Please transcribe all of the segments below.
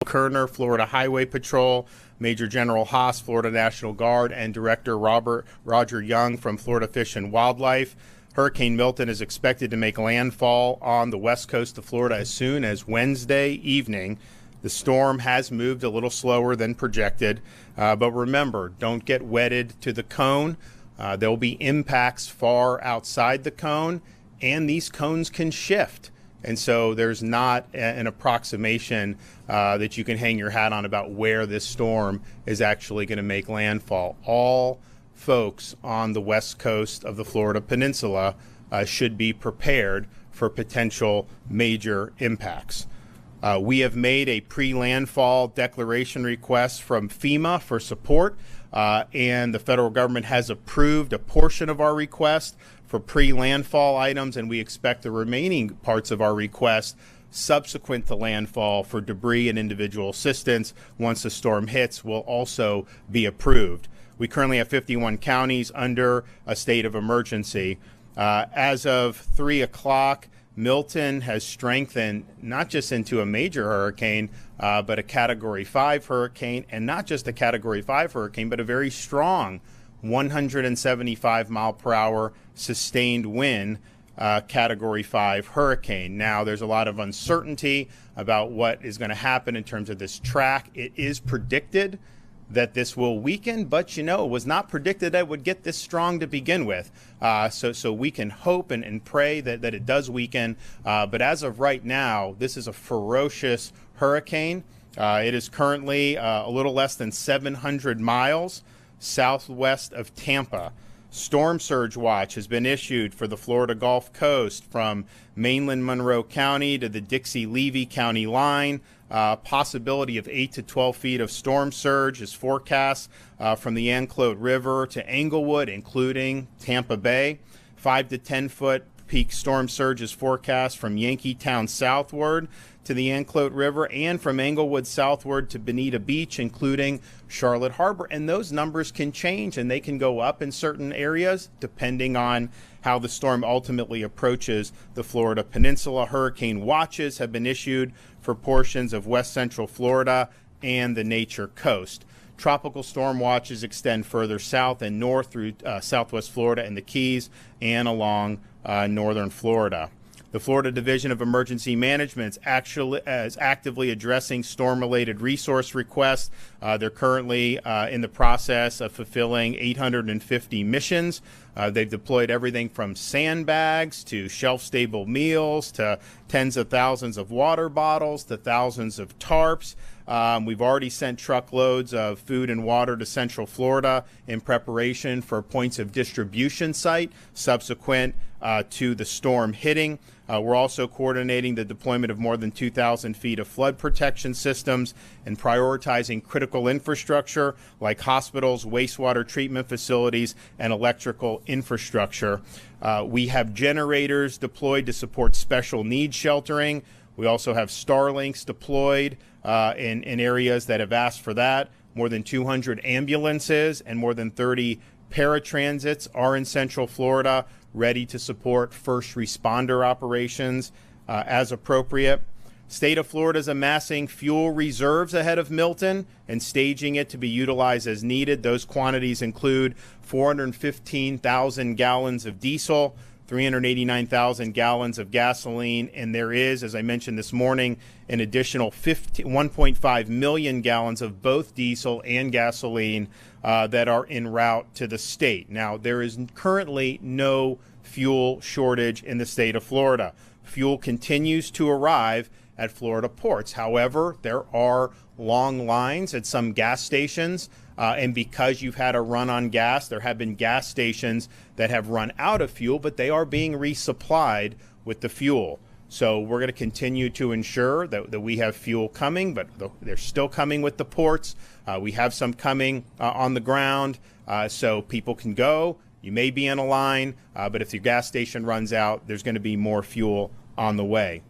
Kerner, Florida Highway Patrol, Major General Haas, Florida National Guard, and Director Roger Young from Florida Fish and Wildlife. Hurricane Milton is expected to make landfall on the west coast of Florida as soon as Wednesday evening. The storm has moved a little slower than projected, but remember, don't get wedded to the cone. There will be impacts far outside the cone, and these cones can shift. And so there's not an approximation that you can hang your hat on about where this storm is actually going to make landfall. All folks on the west coast of the Florida Peninsula should be prepared for potential major impacts. We have made a pre-landfall declaration request from FEMA for support, and the federal government has approved a portion of our request for pre-landfall items, and we expect the remaining parts of our request subsequent to landfall for debris and individual assistance once the storm hits will also be approved. We currently have 51 counties under a state of emergency. As of 3 o'clock, Milton has strengthened not just into a major hurricane, but a Category 5 hurricane, and not just a Category 5 hurricane, but a very strong 175 mile per hour sustained wind Category 5 hurricane. Now, there's a lot of uncertainty about what is going to happen in terms of this track. It is predicted that this will weaken, but it was not predicted that it would get this strong to begin with. So we can hope and pray that it does weaken. But as of right now, this is a ferocious hurricane. It is currently a little less than 700 miles southwest of Tampa. Storm surge watch has been issued for the Florida Gulf Coast from mainland Monroe County to the Dixie-Levy County line. Possibility of 8 to 12 feet of storm surge is forecast from the Anclote River to Englewood, including Tampa Bay. 5 to 10 foot peak storm surge is forecast from Yankeetown southward to the Anclote River and from Englewood southward to Bonita Beach, including Charlotte Harbor. And those numbers can change, and they can go up in certain areas depending on how the storm ultimately approaches the Florida Peninsula. Hurricane watches have been issued for portions of west central Florida and the Nature Coast. Tropical storm watches extend further south and north through southwest Florida and the Keys and along northern Florida. The Florida Division of Emergency Management is actively addressing storm-related resource requests. They're currently in the process of fulfilling 850 missions. They've deployed everything from sandbags to shelf-stable meals to tens of thousands of water bottles to thousands of tarps. We've already sent truckloads of food and water to Central Florida in preparation for points of distribution site subsequent to the storm hitting. We're also coordinating the deployment of more than 2,000 feet of flood protection systems and prioritizing critical infrastructure like hospitals, wastewater treatment facilities, and electrical infrastructure. We have generators deployed to support special needs sheltering. We also have Starlinks deployed in areas that have asked for that. More than 200 ambulances and more than 30 paratransits are in Central Florida, ready to support first responder operations as appropriate. State of Florida is amassing fuel reserves ahead of Milton and staging it to be utilized as needed. Those quantities include 415,000 gallons of diesel, 389,000 gallons of gasoline, and there is, as I mentioned this morning, an additional 1.5 million gallons of both diesel and gasoline that are en route to the state. Now, there is currently no fuel shortage in the state of Florida. Fuel continues to arrive at Florida ports. However, there are long lines at some gas stations, and because you've had a run on gas, there have been gas stations that have run out of fuel, but they are being resupplied with the fuel. So we're going to continue to ensure that we have fuel coming, but they're still coming with the ports. We have some coming on the ground, so people can go. You may be in a line, but if your gas station runs out, there's going to be more fuel on the way.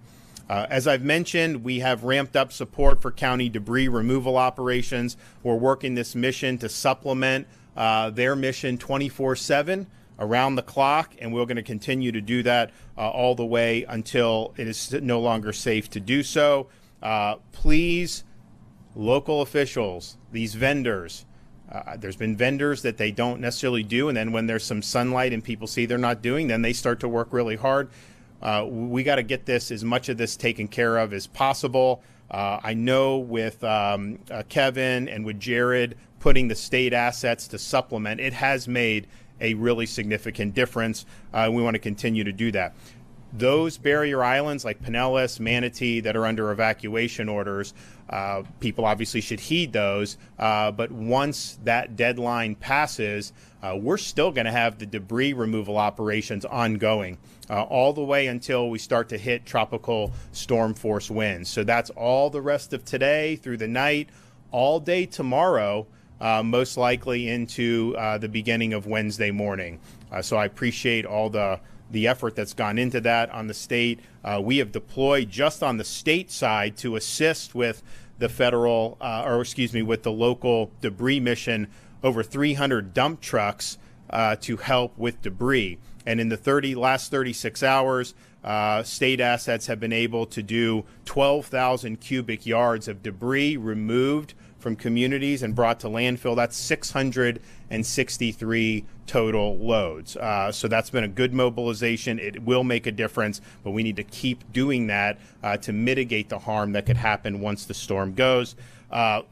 As I've mentioned, we have ramped up support for county debris removal operations. We're working this mission to supplement their mission 24/7 around the clock, and we're going to continue to do that all the way until it is no longer safe to do so. Please local officials, these vendors, there's been vendors that they don't necessarily do, and then when there's some sunlight and people see they're not doing, then they start to work really hard. We got to get as much of this taken care of as possible. I know with Kevin and with Jared putting the state assets to supplement, it has made a really significant difference. We want to continue to do that. Those barrier islands like Pinellas, Manatee that are under evacuation orders, people obviously should heed those. But once that deadline passes, we're still going to have the debris removal operations ongoing all the way until we start to hit tropical storm force winds. So that's all the rest of today through the night, all day tomorrow, most likely into the beginning of Wednesday morning. So I appreciate all the effort that's gone into that on the state. We have deployed just on the state side to assist with the federal, with the local debris mission, over 300 dump trucks to help with debris. And in the last 36 hours, state assets have been able to do 12,000 cubic yards of debris removed from communities and brought to landfill. That's 663 total loads. So that's been a good mobilization. It will make a difference, but we need to keep doing that to mitigate the harm that could happen once the storm goes.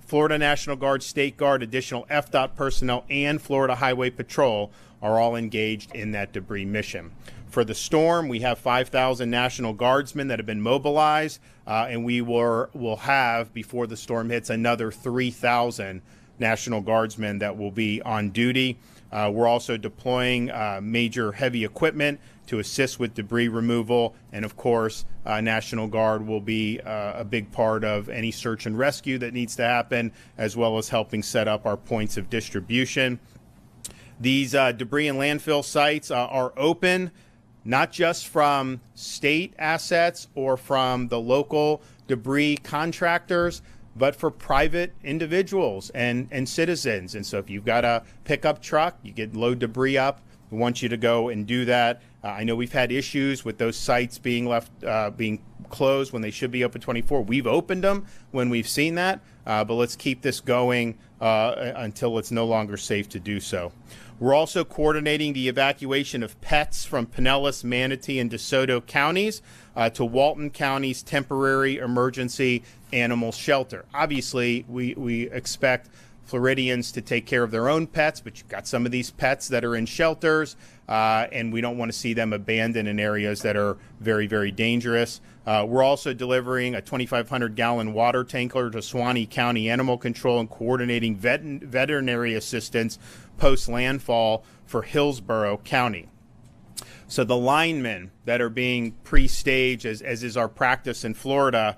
Florida National Guard, State Guard, additional FDOT personnel, and Florida Highway Patrol are all engaged in that debris mission. For the storm, we have 5,000 National Guardsmen that have been mobilized, and we will have, before the storm hits, another 3,000 National Guardsmen that will be on duty. We're also deploying major heavy equipment to assist with debris removal, and of course, National Guard will be a big part of any search and rescue that needs to happen, as well as helping set up our points of distribution. These debris and landfill sites are open, not just from state assets or from the local debris contractors, but for private individuals and citizens. And so if you've got a pickup truck, you can load debris up. We want you to go and do that. I know we've had issues with those sites being closed when they should be open 24. We've opened them when we've seen that, but let's keep this going until it's no longer safe to do so. We're also coordinating the evacuation of pets from Pinellas, Manatee, and DeSoto counties to Walton County's temporary emergency animal shelter. Obviously, we expect Floridians to take care of their own pets, but you've got some of these pets that are in shelters, and we don't want to see them abandoned in areas that are very, very dangerous. We're also delivering a 2,500-gallon water tanker to Suwannee County Animal Control and coordinating veterinary assistance post-landfall for Hillsborough County. So the linemen that are being pre-staged, as is our practice in Florida,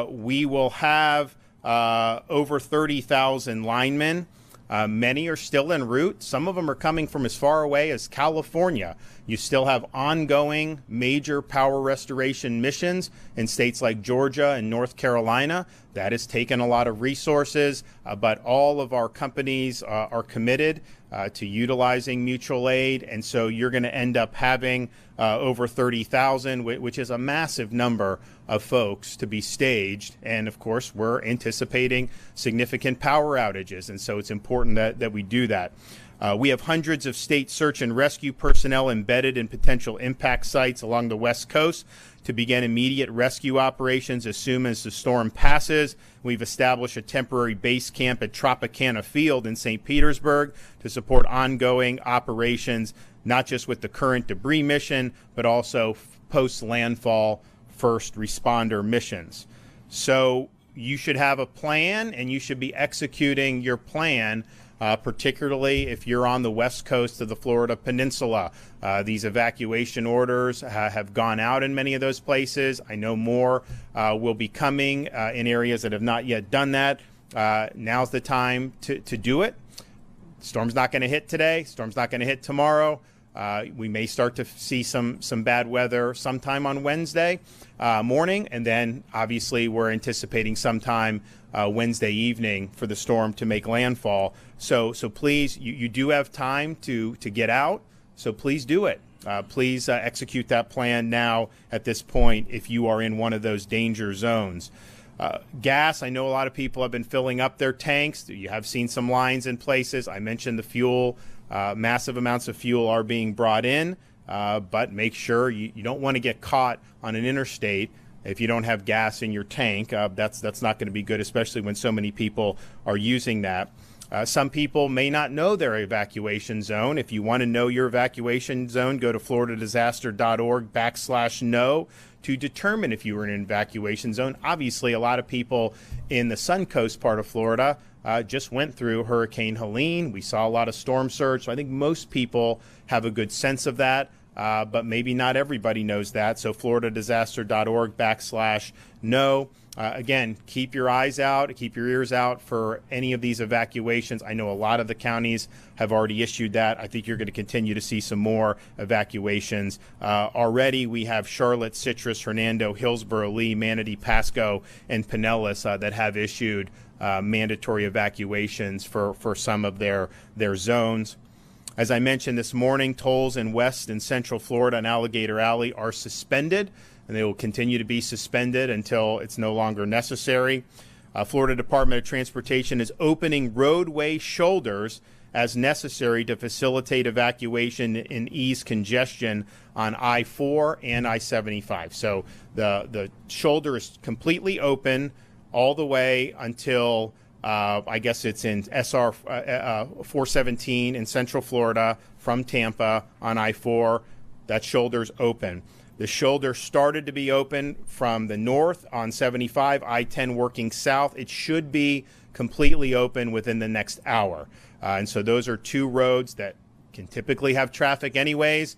we will have over 30,000 linemen. Many are still en route. Some of them are coming from as far away as California. You still have ongoing major power restoration missions in states like Georgia and North Carolina. That has taken a lot of resources, but all of our companies are committed to utilizing mutual aid. And so you're going to end up having over 30,000, which is a massive number of folks to be staged. And of course, we're anticipating significant power outages. And so it's important that we do that. We have hundreds of state search and rescue personnel embedded in potential impact sites along the West Coast to begin immediate rescue operations as soon as the storm passes. We've established a temporary base camp at Tropicana Field in St. Petersburg to support ongoing operations, not just with the current debris mission, but also post-landfall first responder missions. So you should have a plan, and you should be executing your plan, particularly if you're on the west coast of the Florida Peninsula. These evacuation orders have gone out in many of those places. I know more will be coming in areas that have not yet done that. Now's the time to do it. Storm's not going to hit today. Storm's not going to hit tomorrow. We may start to see some bad weather sometime on Wednesday morning, and then obviously we're anticipating sometime Wednesday evening for the storm to make landfall. So please, you do have time to get out, so please do it. Please execute that plan now at this point if you are in one of those danger zones. Gas, I know a lot of people have been filling up their tanks. You have seen some lines in places. I mentioned the fuel. Massive amounts of fuel are being brought in, but make sure you don't want to get caught on an interstate if you don't have gas in your tank. That's not going to be good, especially when so many people are using that. Some people may not know their evacuation zone. If you want to know your evacuation zone, go to floridadisaster.org/know to determine if you were in an evacuation zone. Obviously, a lot of people in the Suncoast part of Florida just went through Hurricane Helene. We saw a lot of storm surge, so I think most people have a good sense of that, but maybe not everybody knows that. So floridadisaster.org/know. Again, keep your eyes out, keep your ears out for any of these evacuations. I know a lot of the counties have already issued that. I think you're going to continue to see some more evacuations. Already we have Charlotte, Citrus, Hernando, Hillsborough, Lee, Manatee, Pasco, and Pinellas that have issued mandatory evacuations for some of their zones. As I mentioned this morning, tolls in West and Central Florida and Alligator Alley are suspended, and they will continue to be suspended until it's no longer necessary. Florida Department of Transportation is opening roadway shoulders as necessary to facilitate evacuation and ease congestion on I-4 and I-75. So the shoulder is completely open all the way until I guess it's in SR 417 in Central Florida from Tampa on I-4. That shoulder's open. The shoulder started to be open from the north on 75, I-10 working south. It should be completely open within the next hour. And so those are two roads that can typically have traffic anyways.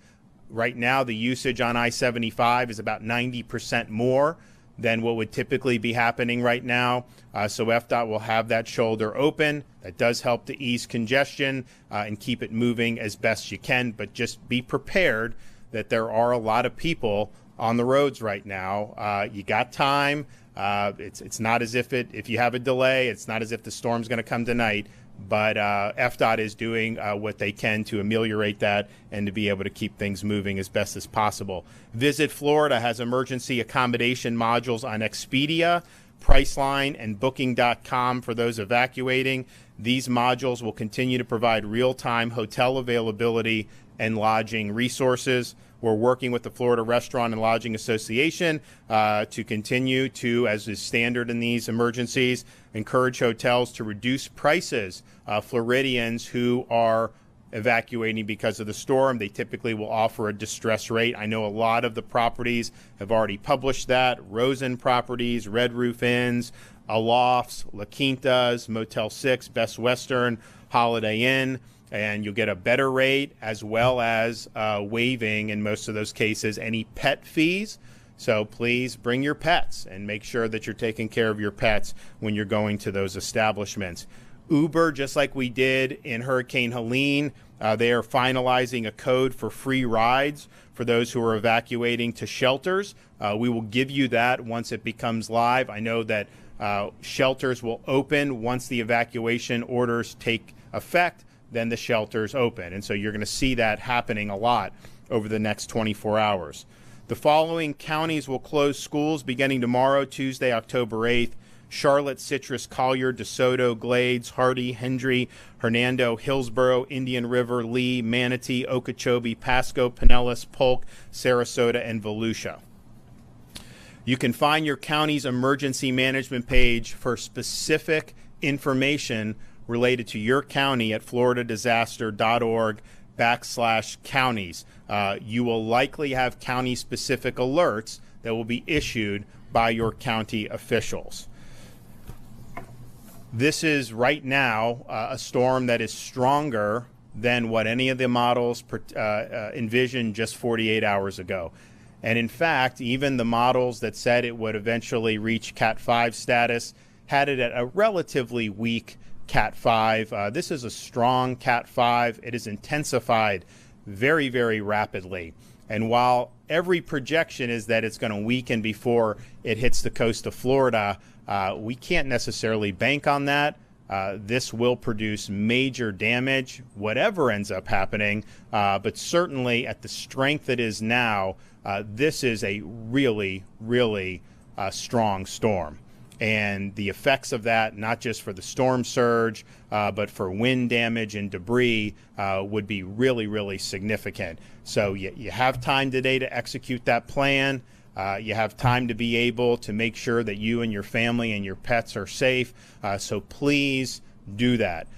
Right now, the usage on I-75 is about 90% more than what would typically be happening right now. So FDOT will have that shoulder open. That does help to ease congestion and keep it moving as best you can, but just be prepared that there are a lot of people on the roads right now. You got time. It's not as if you have a delay, it's not as if the storm's going to come tonight, but FDOT is doing what they can to ameliorate that and to be able to keep things moving as best as possible. Visit Florida has emergency accommodation modules on Expedia, Priceline, and Booking.com for those evacuating. These modules will continue to provide real-time hotel availability and lodging resources. We're working with the Florida Restaurant and Lodging Association to continue to, as is standard in these emergencies, encourage hotels to reduce prices. Floridians who are evacuating because of the storm, they typically will offer a distress rate. I know a lot of the properties have already published that. Rosen Properties, Red Roof Inns, Alofts, La Quintas, Motel 6, Best Western, Holiday Inn. And you'll get a better rate, as well as waiving, in most of those cases, any pet fees. So please bring your pets and make sure that you're taking care of your pets when you're going to those establishments. Uber, just like we did in Hurricane Helene, they are finalizing a code for free rides for those who are evacuating to shelters. We will give you that once it becomes live. I know that shelters will open once the evacuation orders take effect. Then the shelters open. And so you're going to see that happening a lot over the next 24 hours. The following counties will close schools beginning tomorrow, Tuesday, October 8th. Charlotte, Citrus, Collier, DeSoto, Glades, Hardy, Hendry, Hernando, Hillsborough, Indian River, Lee, Manatee, Okeechobee, Pasco, Pinellas, Polk, Sarasota, and Volusia. You can find your county's emergency management page for specific information related to your county at floridadisaster.org/counties. You will likely have county-specific alerts that will be issued by your county officials. This is right now a storm that is stronger than what any of the models envisioned just 48 hours ago. And in fact, even the models that said it would eventually reach Cat 5 status had it at a relatively weak Cat 5. This is a strong Cat 5. It is intensified very, very rapidly. And while every projection is that it's going to weaken before it hits the coast of Florida, we can't necessarily bank on that. This will produce major damage, whatever ends up happening. But certainly at the strength it is now, this is a really, really strong storm. And the effects of that, not just for the storm surge, but for wind damage and debris, would be really, really significant. So you have time today to execute that plan. You have time to be able to make sure that you and your family and your pets are safe. So please do that.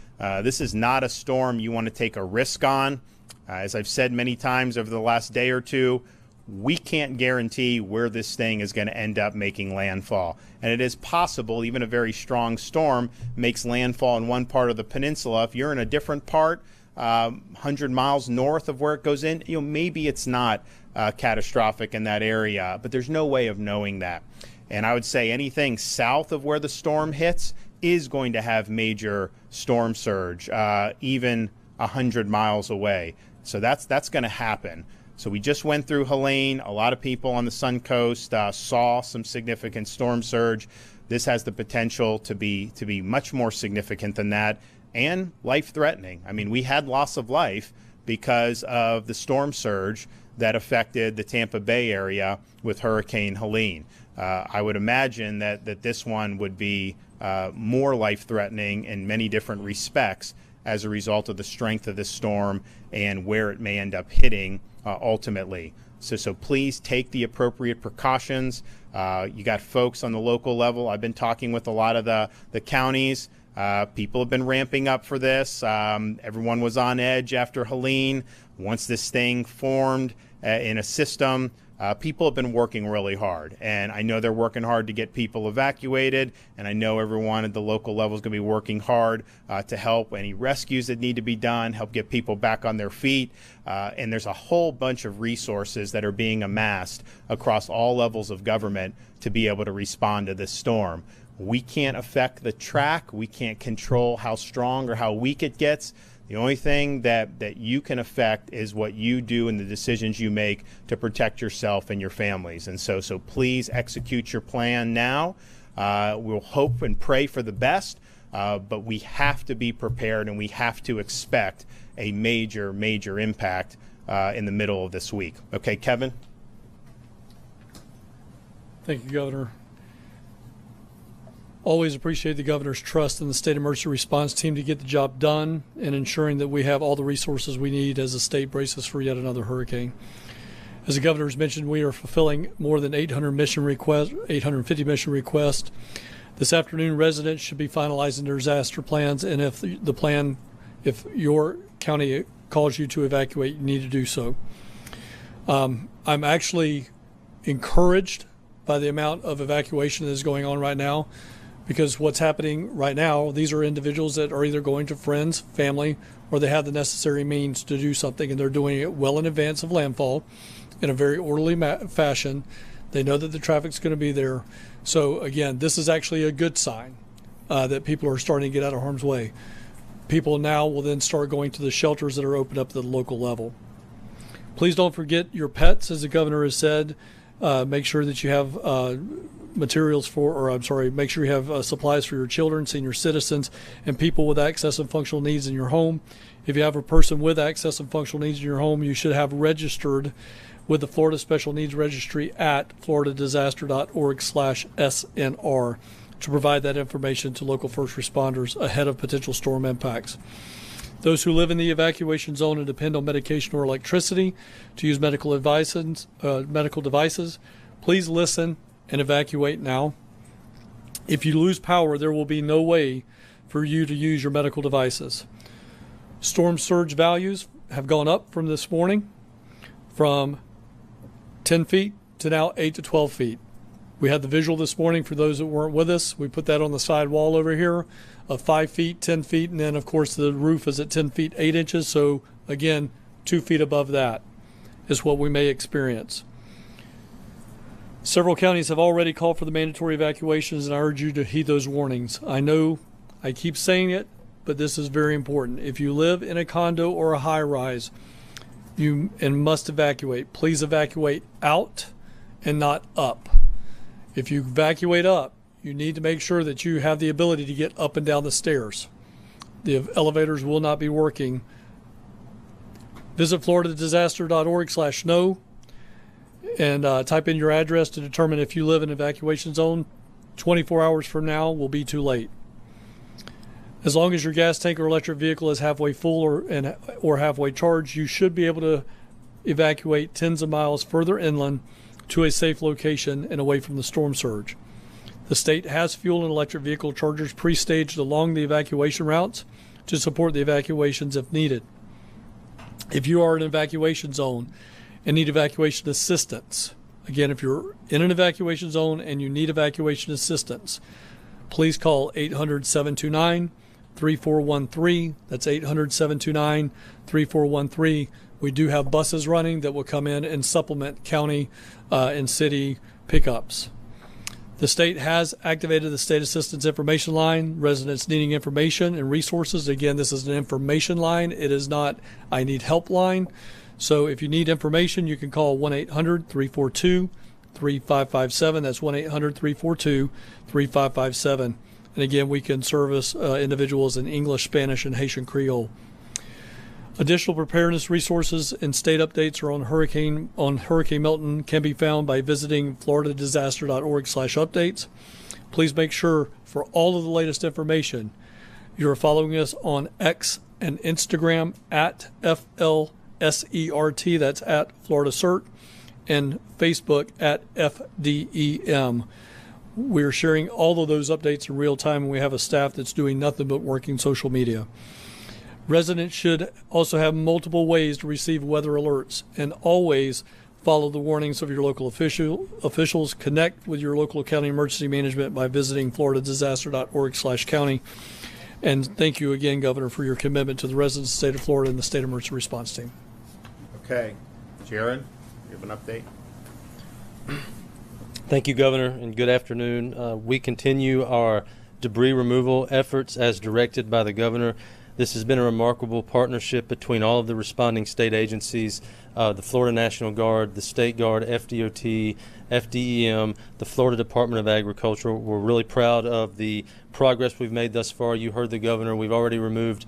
This is not a storm you want to take a risk on. As I've said many times over the last day or two, we can't guarantee where this thing is going to end up making landfall. And it is possible even a very strong storm makes landfall in one part of the peninsula. If you're in a different part, 100 miles north of where it goes in, maybe it's not catastrophic in that area, but there's no way of knowing that. And I would say anything south of where the storm hits is going to have major storm surge, even 100 miles away. So that's going to happen. So we just went through Helene. A lot of people on the Sun Coast saw some significant storm surge. This has the potential to be much more significant than that and life-threatening. I mean, we had loss of life because of the storm surge that affected the Tampa Bay area with Hurricane Helene. I would imagine that this one would be more life-threatening in many different respects as a result of the strength of this storm and where it may end up hitting ultimately. So please take the appropriate precautions. You got folks on the local level. I've been talking with a lot of the counties. People have been ramping up for this. Everyone was on edge after Helene. Once this thing formed in a system, people have been working really hard. And I know they're working hard to get people evacuated. And I know everyone at the local level is going to be working hard to help any rescues that need to be done, help get people back on their feet. And there's a whole bunch of resources that are being amassed across all levels of government to be able to respond to this storm. We can't affect the track. We can't control how strong or how weak it gets. The only thing that you can affect is what you do and the decisions you make to protect yourself and your families. And so please execute your plan now. We'll hope and pray for the best, but we have to be prepared and we have to expect a major, major impact in the middle of this week. Okay, Kevin? Thank you, Governor. Always appreciate the governor's trust in the state emergency response team to get the job done and ensuring that we have all the resources we need as the state braces for yet another hurricane. As the governor has mentioned, we are fulfilling more than 850 mission requests. This afternoon, residents should be finalizing their disaster plans, and if your county calls you to evacuate, you need to do so. I'm actually encouraged by the amount of evacuation that is going on right now. Because what's happening right now, these are individuals that are either going to friends, family, or they have the necessary means to do something, and they're doing it well in advance of landfall in a very orderly fashion. They know that the traffic's going to be there. So, again, this is actually a good sign that people are starting to get out of harm's way. People now will then start going to the shelters that are opened up at the local level. Please don't forget your pets, as the governor has said. Make sure that you have make sure you have supplies for your children, senior citizens, and people with access and functional needs in your home. If you have a person with access and functional needs in your home, you should have registered with the Florida Special Needs Registry at floridadisaster.org/SNR to provide that information to local first responders ahead of potential storm impacts. Those who live in the evacuation zone and depend on medication or electricity to use medical devices, please listen and evacuate now. If you lose power, there will be no way for you to use your medical devices. Storm surge values have gone up from this morning from 10 feet to now 8 to 12 feet. We had the visual this morning for those that weren't with us. We put that on the side wall over here of 5 feet, 10 feet, and then, of course, the roof is at 10 feet, 8 inches. So, again, 2 feet above that is what we may experience. Several counties have already called for the mandatory evacuations, and I urge you to heed those warnings. I know I keep saying it, but this is very important. If you live in a condo or a high-rise, you must evacuate. Please evacuate out and not up. If you evacuate up, you need to make sure that you have the ability to get up and down the stairs. The elevators will not be working. Visit floridadisaster.org/know and type in your address to determine if you live in an evacuation zone 24 hours from now will be too late. As long as your gas tank or electric vehicle is halfway full or halfway charged, you should be able to evacuate tens of miles further inland to a safe location and away from the storm surge. The state has fuel and electric vehicle chargers pre-staged along the evacuation routes to support the evacuations if needed. If you are in an evacuation zone and need evacuation assistance, again, if you're in an evacuation zone and you need evacuation assistance, please call 800-729-3413. That's 800-729-3413. We do have buses running that will come in and supplement county and city pickups. The state has activated the State Assistance Information Line. Residents needing information and resources. Again, this is an information line. It is not I need help line. So if you need information, you can call 1-800-342-3557. That's 1-800-342-3557. And again, we can service individuals in English, Spanish, and Haitian Creole. Additional preparedness resources and state updates are on Hurricane Milton can be found by visiting floridadisaster.org/updates. Please make sure for all of the latest information, you're following us on X and Instagram at FLSERT, that's at Florida CERT, and Facebook at FDEM. We're sharing all of those updates in real time, and we have a staff that's doing nothing but working social media. Residents should also have multiple ways to receive weather alerts, and always follow the warnings of your local officials. Connect with your local county emergency management by visiting floridadisaster.org/county. And thank you again, Governor, for your commitment to the residents of the state of Florida and the State Emergency Response Team. Okay. Jaron, you have an update? Thank you, Governor, and good afternoon. We continue our debris removal efforts as directed by the Governor. This has been a remarkable partnership between all of the responding state agencies, the Florida National Guard, the State Guard, FDOT, FDEM, the Florida Department of Agriculture. We're really proud of the progress we've made thus far. You heard the Governor. We've already removed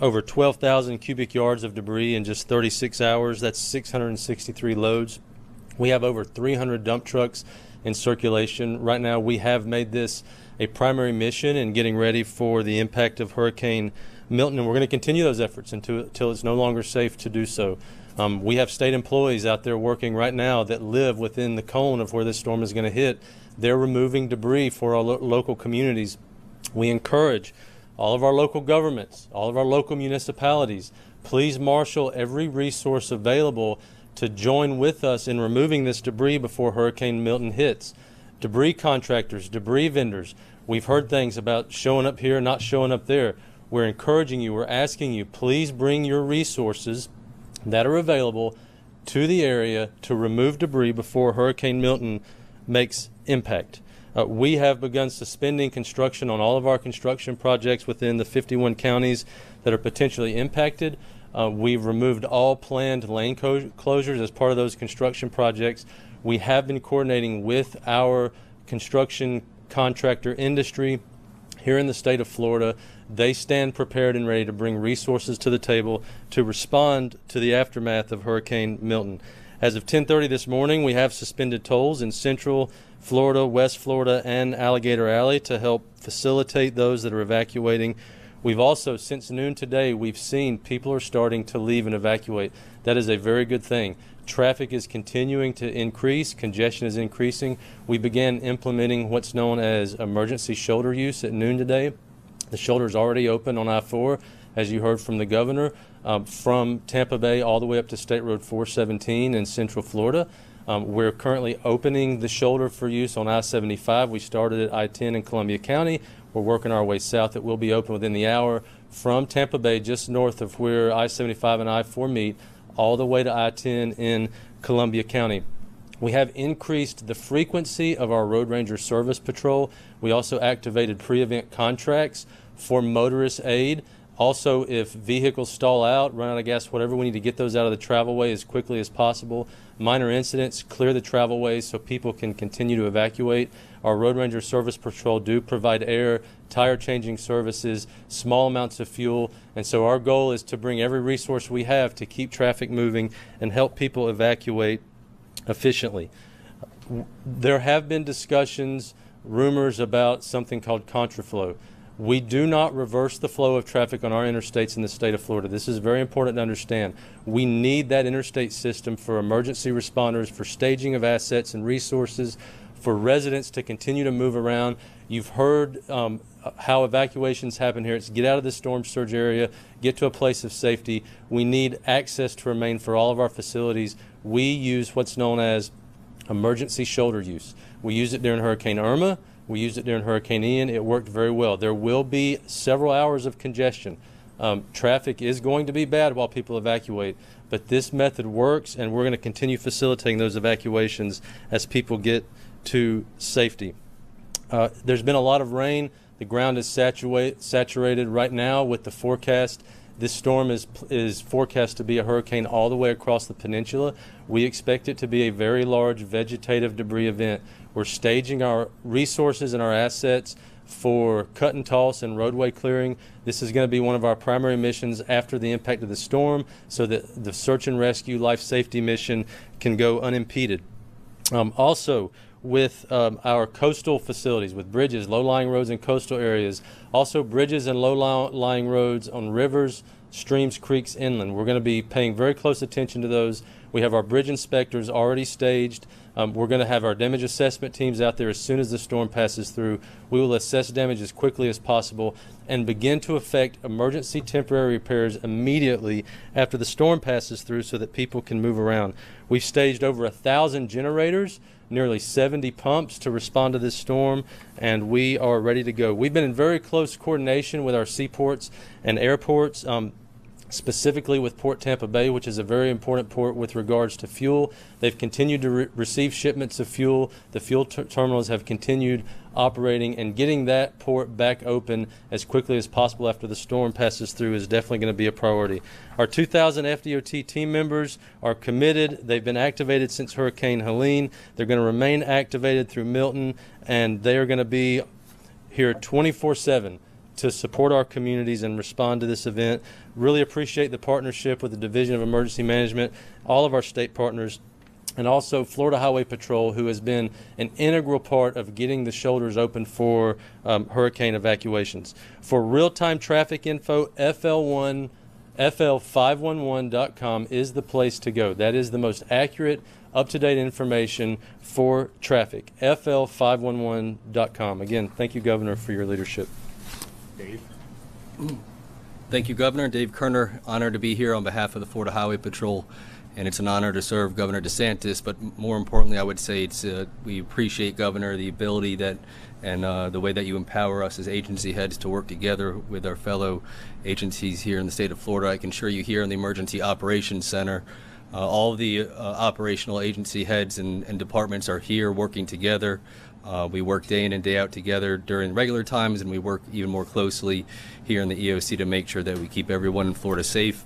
over 12,000 cubic yards of debris in just 36 hours. That's 663 loads. We have over 300 dump trucks in circulation. Right now, we have made this a primary mission in getting ready for the impact of Hurricane Milton, and we're going to continue those efforts until it's no longer safe to do so. We have state employees out there working right now that live within the cone of where this storm is going to hit. They're removing debris for our local communities. We encourage all of our local governments, all of our local municipalities, please marshal every resource available to join with us in removing this debris before Hurricane Milton hits. Debris contractors, debris vendors, we've heard things about showing up here, not showing up there. We're encouraging you, we're asking you, please bring your resources that are available to the area to remove debris before Hurricane Milton makes impact. We have begun suspending construction on all of our construction projects within the 51 counties that are potentially impacted. We've removed all planned lane closures as part of those construction projects. We have been coordinating with our construction contractor industry here in the state of Florida. They stand prepared and ready to bring resources to the table to respond to the aftermath of Hurricane Milton. As of 10:30 this morning, we have suspended tolls in Central Florida, West Florida, and Alligator Alley to help facilitate those that are evacuating. We've also, since noon today, we've seen people are starting to leave and evacuate. That is a very good thing. Traffic is continuing to increase. Congestion is increasing. We began implementing what's known as emergency shoulder use at noon today. The shoulder is already open on I-4, as you heard from the Governor, from Tampa Bay all the way up to State Road 417 in Central Florida. We're currently opening the shoulder for use on I-75. We started at I-10 in Columbia County. We're working our way south. It will be open within the hour from Tampa Bay, just north of where I-75 and I-4 meet, all the way to I-10 in Columbia County. We have increased the frequency of our Road Ranger Service Patrol. We also activated pre-event contracts for motorist aid. Also, if vehicles stall out, run out of gas, whatever, we need to get those out of the travelway as quickly as possible. Minor incidents, clear the travelways so people can continue to evacuate. Our Road Ranger Service Patrol do provide air, tire changing services, small amounts of fuel, and so our goal is to bring every resource we have to keep traffic moving and help people evacuate efficiently. There have been discussions rumors about something called contraflow. We do not reverse the flow of traffic on our interstates in the state of Florida. This is very important to understand. We need that interstate system for emergency responders, for staging of assets and resources, for residents to continue to move around. You've heard how evacuations happen here. It's get out of the storm surge area, get to a place of safety. We need access to remain for all of our facilities. We use what's known as emergency shoulder use. We used it during Hurricane Irma. We used it during Hurricane Ian. It worked very well. There will be several hours of congestion. Traffic is going to be bad while people evacuate, but this method works, and we're going to continue facilitating those evacuations as people get to safety. There's been a lot of rain. The ground is saturated right now with the forecast. This storm is forecast to be a hurricane all the way across the peninsula. We expect it to be a very large vegetative debris event. We're staging our resources and our assets for cut and toss and roadway clearing. This is going to be one of our primary missions after the impact of the storm, so that the search and rescue life safety mission can go unimpeded. Also, with our coastal facilities, with bridges, low-lying roads in coastal areas, also bridges and low-lying roads on rivers, streams, creeks, inland. We're going to be paying very close attention to those. We have our bridge inspectors already staged. We're going to have our damage assessment teams out there as soon as the storm passes through. We will assess damage as quickly as possible and begin to effect emergency temporary repairs immediately after the storm passes through so that people can move around. We've staged over 1,000 generators, nearly 70 pumps to respond to this storm, and we are ready to go. We've been in very close coordination with our seaports and airports, specifically with Port Tampa Bay, which is a very important port with regards to fuel. They've continued to receive shipments of fuel. The fuel terminals have continued operating, and getting that port back open as quickly as possible after the storm passes through is definitely going to be a priority. Our 2,000 FDOT team members are committed. They've been activated since Hurricane Helene. They're going to remain activated through Milton, and they are going to be here 24/7 to support our communities and respond to this event. Really appreciate the partnership with the Division of Emergency Management, all of our state partners, and also Florida Highway Patrol, who has been an integral part of getting the shoulders open for hurricane evacuations. For real-time traffic info, FL511.com is the place to go. That is the most accurate, up-to-date information for traffic, FL511.com. Again, thank you, Governor, for your leadership. Dave. Thank you, Governor. Dave Kerner, honored to be here on behalf of the Florida Highway Patrol, and it's an honor to serve Governor DeSantis. But more importantly, I would say it's we appreciate, Governor, the ability that and the way that you empower us as agency heads to work together with our fellow agencies here in the state of Florida. I can assure you here in the Emergency Operations Center, all of the operational agency heads and departments are here working together. We work day in and day out together during regular times, and we work even more closely here in the EOC to make sure that we keep everyone in Florida safe.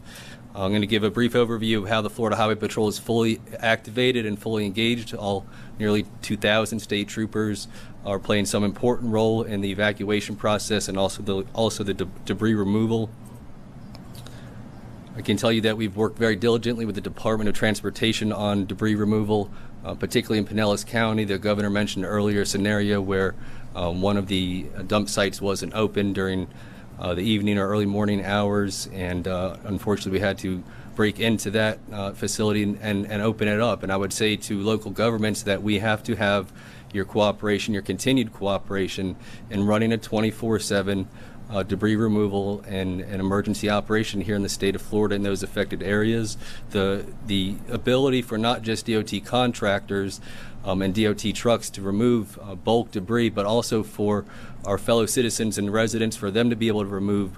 I'm going to give a brief overview of how the Florida Highway Patrol is fully activated and fully engaged. All nearly 2,000 state troopers are playing some important role in the evacuation process and also the debris removal. I can tell you that we've worked very diligently with the Department of Transportation on debris removal, particularly in Pinellas County. The governor mentioned earlier a scenario where one of the dump sites wasn't open during the evening or early morning hours, and unfortunately we had to break into that facility and open it up. And I would say to local governments that we have to have your cooperation, your continued cooperation in running a 24/7 debris removal and emergency operation here in the state of Florida in those affected areas. The ability for not just DOT contractors and DOT trucks to remove bulk debris, but also for our fellow citizens and residents, for them to be able to remove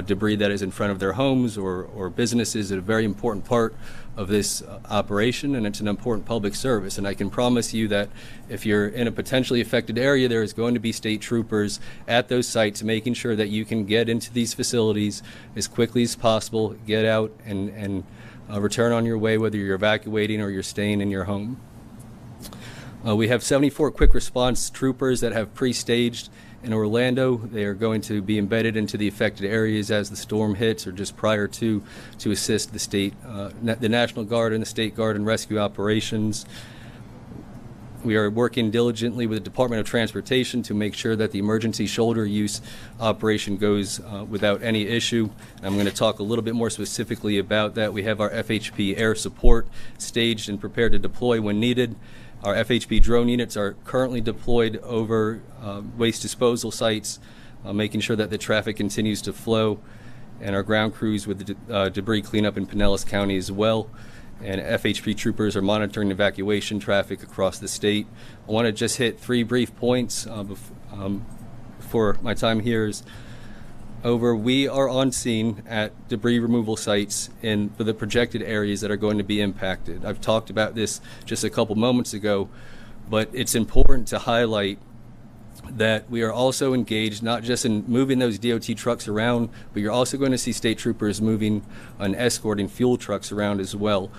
debris that is in front of their homes or businesses, is a very important part of this operation, and it's an important public service. And I can promise you that if you're in a potentially affected area, there is going to be state troopers at those sites making sure that you can get into these facilities as quickly as possible, get out and return on your way, whether you're evacuating or you're staying in your home. We have 74 quick response troopers that have pre-staged in Orlando. They are going to be embedded into the affected areas as the storm hits or just prior to assist the state, the National Guard and the State Guard in rescue operations. We are working diligently with the Department of Transportation to make sure that the emergency shoulder use operation goes without any issue. And I'm going to talk a little bit more specifically about that. We have our FHP air support staged and prepared to deploy when needed. Our FHP drone units are currently deployed over waste disposal sites, making sure that the traffic continues to flow, and our ground crews with the debris cleanup in Pinellas County as well. And FHP troopers are monitoring evacuation traffic across the state. I want to just hit 3 brief points before my time here is over. We are on scene at debris removal sites for the projected areas that are going to be impacted. I've talked about this just a couple moments ago, but it's important to highlight that we are also engaged not just in moving those DOT trucks around, but you're also going to see state troopers moving and escorting fuel trucks around as well.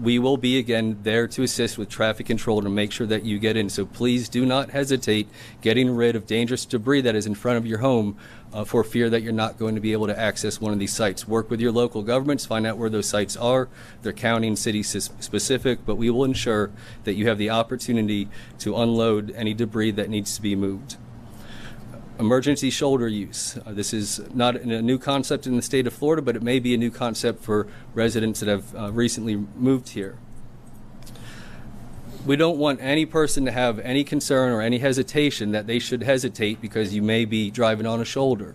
We will be, again, there to assist with traffic control to make sure that you get in. So please do not hesitate getting rid of dangerous debris that is in front of your home for fear that you're not going to be able to access one of these sites. Work with your local governments, find out where those sites are. They're county and city specific, but we will ensure that you have the opportunity to unload any debris that needs to be moved. Emergency shoulder use. This is not a new concept in the state of Florida, but it may be a new concept for residents that have recently moved here. We don't want any person to have any concern or any hesitation that they should hesitate because you may be driving on a shoulder.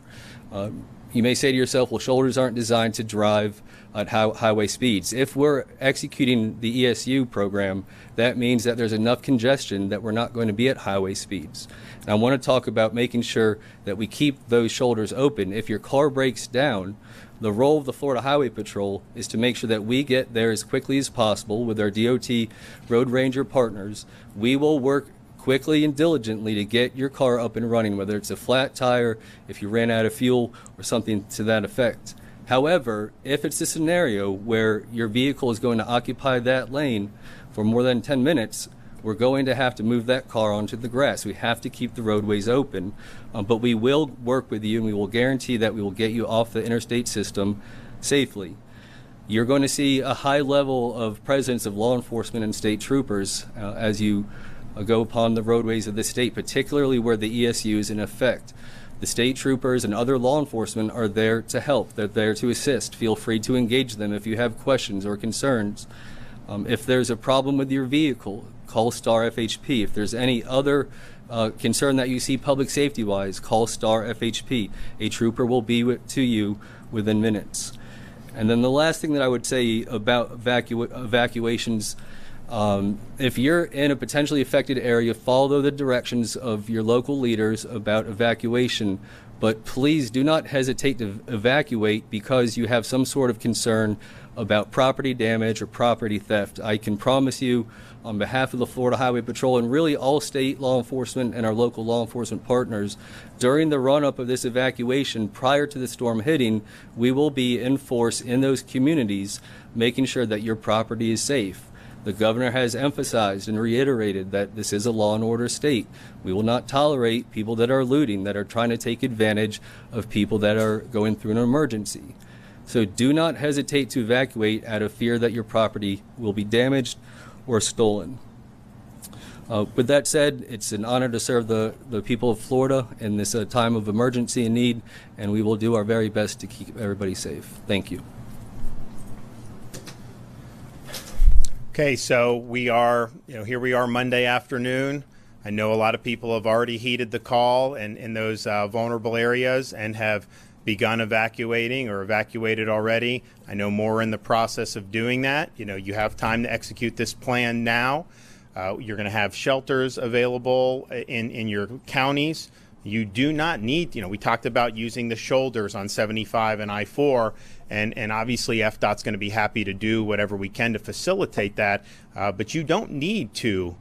You may say to yourself, well, shoulders aren't designed to drive at highway speeds. If we're executing the ESU program, that means that there's enough congestion that we're not going to be at highway speeds. And I want to talk about making sure that we keep those shoulders open. If your car breaks down, the role of the Florida Highway Patrol is to make sure that we get there as quickly as possible with our DOT Road Ranger partners. We will work quickly and diligently to get your car up and running, whether it's a flat tire, if you ran out of fuel, or something to that effect. However, if it's a scenario where your vehicle is going to occupy that lane for more than 10 minutes, we're going to have to move that car onto the grass. We have to keep the roadways open, but we will work with you and we will guarantee that we will get you off the interstate system safely. You're going to see a high level of presence of law enforcement and state troopers as you go upon the roadways of the state, particularly where the ESU is in effect. The state troopers and other law enforcement are there to help. They're there to assist. Feel free to engage them if you have questions or concerns. If there's a problem with your vehicle, call STAR FHP. If there's any other concern that you see public safety-wise, call STAR FHP. A trooper will be to you within minutes. And then the last thing that I would say about evacuations, if you're in a potentially affected area, follow the directions of your local leaders about evacuation, but please do not hesitate to evacuate because you have some sort of concern about property damage or property theft. I can promise you on behalf of the Florida Highway Patrol and really all state law enforcement and our local law enforcement partners, during the run-up of this evacuation prior to the storm hitting, we will be in force in those communities making sure that your property is safe. The governor has emphasized and reiterated that this is a law and order state. We will not tolerate people that are looting, that are trying to take advantage of people that are going through an emergency. So do not hesitate to evacuate out of fear that your property will be damaged or stolen. With that said, it's an honor to serve the people of Florida in this time of emergency and need, and we will do our very best to keep everybody safe. Thank you. Okay, so we are, here we are Monday afternoon. I know a lot of people have already heeded the call in those vulnerable areas and have begun evacuating or evacuated already. I know more in the process of doing that. You have time to execute this plan now. You're going to have shelters available in your counties. You do not need, we talked about using the shoulders on 75 and I-4, and obviously FDOT's going to be happy to do whatever we can to facilitate that, but you don't need to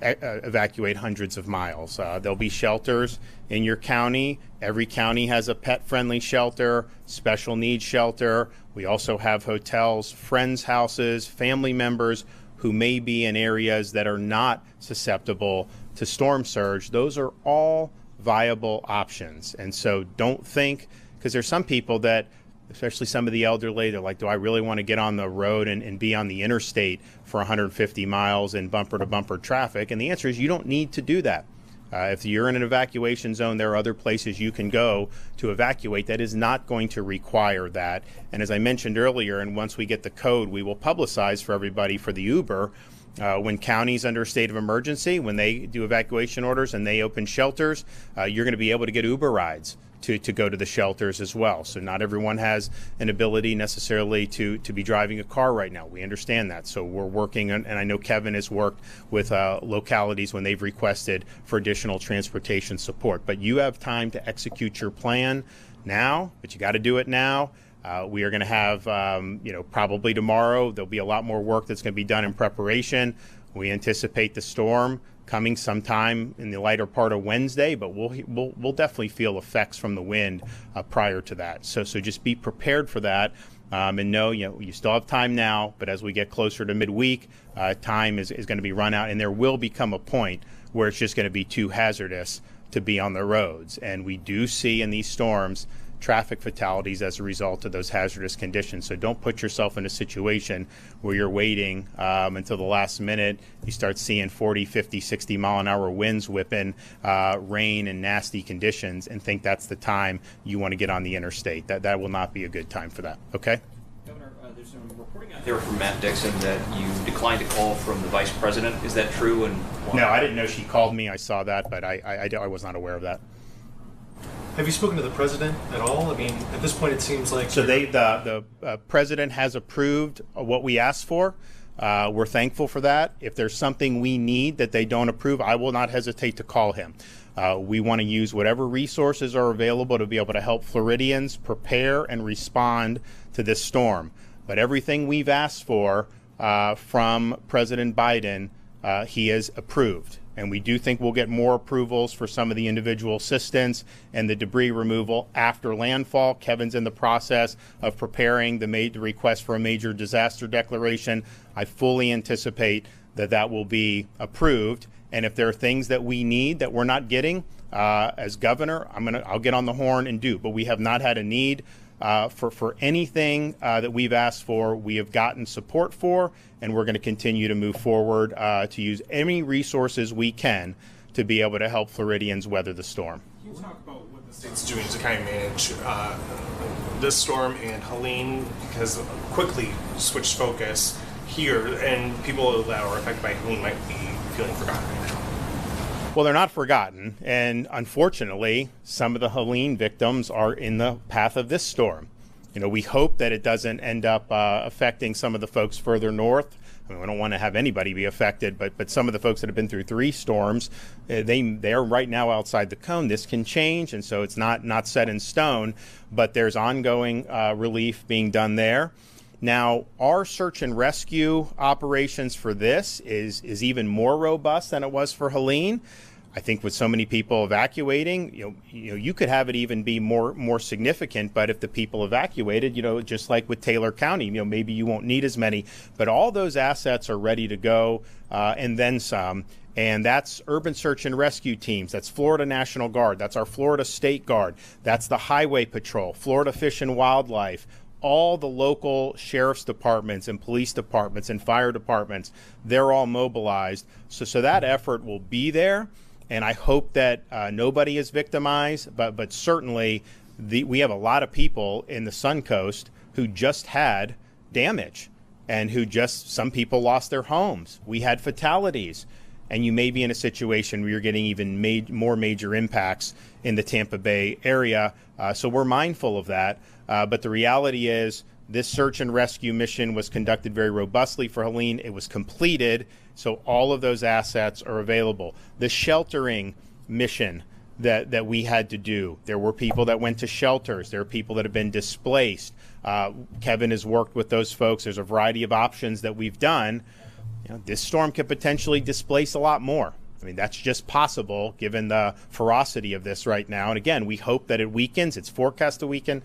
evacuate hundreds of miles. There'll be shelters in your county. Every county has a pet-friendly shelter, special needs shelter. We also have hotels, friends' houses, family members who may be in areas that are not susceptible to storm surge. Those are all viable options. And so don't think, because there's some people that especially some of the elderly. They're like, do I really want to get on the road and be on the interstate for 150 miles in bumper-to-bumper traffic? And the answer is you don't need to do that. If you're in an evacuation zone, there are other places you can go to evacuate. That is not going to require that. And as I mentioned earlier, and once we get the code, we will publicize for everybody for the Uber. When counties under a state of emergency, when they do evacuation orders and they open shelters, you're going to be able to get Uber rides to go to the shelters as well. So not everyone has an ability necessarily to be driving a car right now. We understand that. So we're working on, and I know Kevin has worked with localities when they've requested for additional transportation support. But you have time to execute your plan now, but you got to do it now. We are going to have, probably tomorrow, there'll be a lot more work that's going to be done in preparation. We anticipate the storm coming sometime in the lighter part of Wednesday, but we'll definitely feel effects from the wind prior to that. So just be prepared for that, and know you still have time now. But as we get closer to midweek, time is going to be run out, and there will become a point where it's just going to be too hazardous to be on the roads. And we do see in these storms traffic fatalities as a result of those hazardous conditions. So don't put yourself in a situation where you're waiting until the last minute. You start seeing 40, 50, 60 mile an hour winds whipping, rain and nasty conditions, and think that's the time you want to get on the interstate. That will not be a good time for that. Okay? Governor, there's some reporting out there from Matt Dixon that you declined a call from the vice president. Is that true? And why? No, I didn't know she called me. I saw that, but I was not aware of that. Have you spoken to the president at all? I mean, at this point, it seems like so. The president has approved what we asked for. We're thankful for that. If there's something we need that they don't approve, I will not hesitate to call him. We want to use whatever resources are available to be able to help Floridians prepare and respond to this storm. But everything we've asked for from President Biden, he has approved. And we do think we'll get more approvals for some of the individual assistance and the debris removal after landfall. Kevin's in the process of preparing the request for a major disaster declaration. I fully anticipate that will be approved. And if there are things that we need that we're not getting, as governor, I'll get on the horn and do. But we have not had a need for anything that we've asked for. We have gotten support for, and we're going to continue to move forward to use any resources we can to be able to help Floridians weather the storm. Can you talk about what the state's doing to kind of manage this storm and Helene has quickly switched focus here, and people that are affected by Helene might be feeling forgotten right now? Well, they're not forgotten, and unfortunately, some of the Helene victims are in the path of this storm. We hope that it doesn't end up affecting some of the folks further north. I mean, we don't want to have anybody be affected, but some of the folks that have been through 3 storms, they are right now outside the cone. This can change, and so it's not set in stone, but there's ongoing relief being done there. Now, our search and rescue operations for this is even more robust than it was for Helene. I think with so many people evacuating, you could have it even be more significant. But if the people evacuated, just like with Taylor County, maybe you won't need as many. But all those assets are ready to go, and then some. And that's urban search and rescue teams. That's Florida National Guard. That's our Florida State Guard. That's the Highway Patrol, Florida Fish and Wildlife. All the local sheriff's departments and police departments and fire departments, they're all mobilized. So that effort will be there. And I hope that nobody is victimized, but certainly we have a lot of people in the Suncoast who just had damage and some people lost their homes. We had fatalities. And you may be in a situation where you're getting even more major impacts in the Tampa Bay area. So we're mindful of that. But the reality is this search and rescue mission was conducted very robustly for Helene. It was completed, so all of those assets are available. The sheltering mission that we had to do, there were people that went to shelters. There are people that have been displaced. Kevin has worked with those folks. There's a variety of options that we've done. This storm could potentially displace a lot more. I mean, that's just possible given the ferocity of this right now. And again, we hope that it weakens. It's forecast to weaken,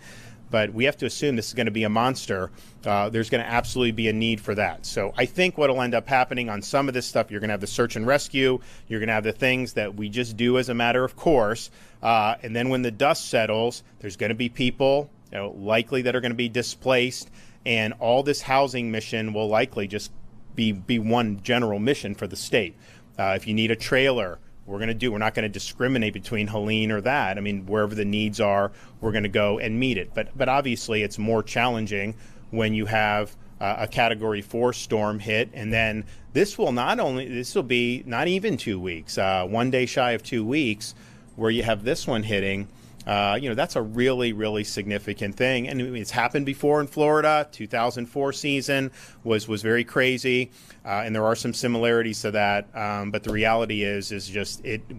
but we have to assume this is going to be a monster. There's going to absolutely be a need for that. So I think what will end up happening on some of this stuff, you're going to have the search and rescue. You're going to have the things that we just do as a matter of course. And then when the dust settles, there's going to be people likely that are going to be displaced, and all this housing mission will likely just be one general mission for the state. If you need a trailer, we're not going to discriminate between Helene or that. I mean, wherever the needs are, we're going to go and meet it. But obviously, it's more challenging when you have a Category 4 storm hit, and then this will be not even 2 weeks, 1 day shy of 2 weeks, where you have this one hitting. That's a really, really significant thing. And it's happened before in Florida. 2004 season was very crazy. And there are some similarities to that. But the reality is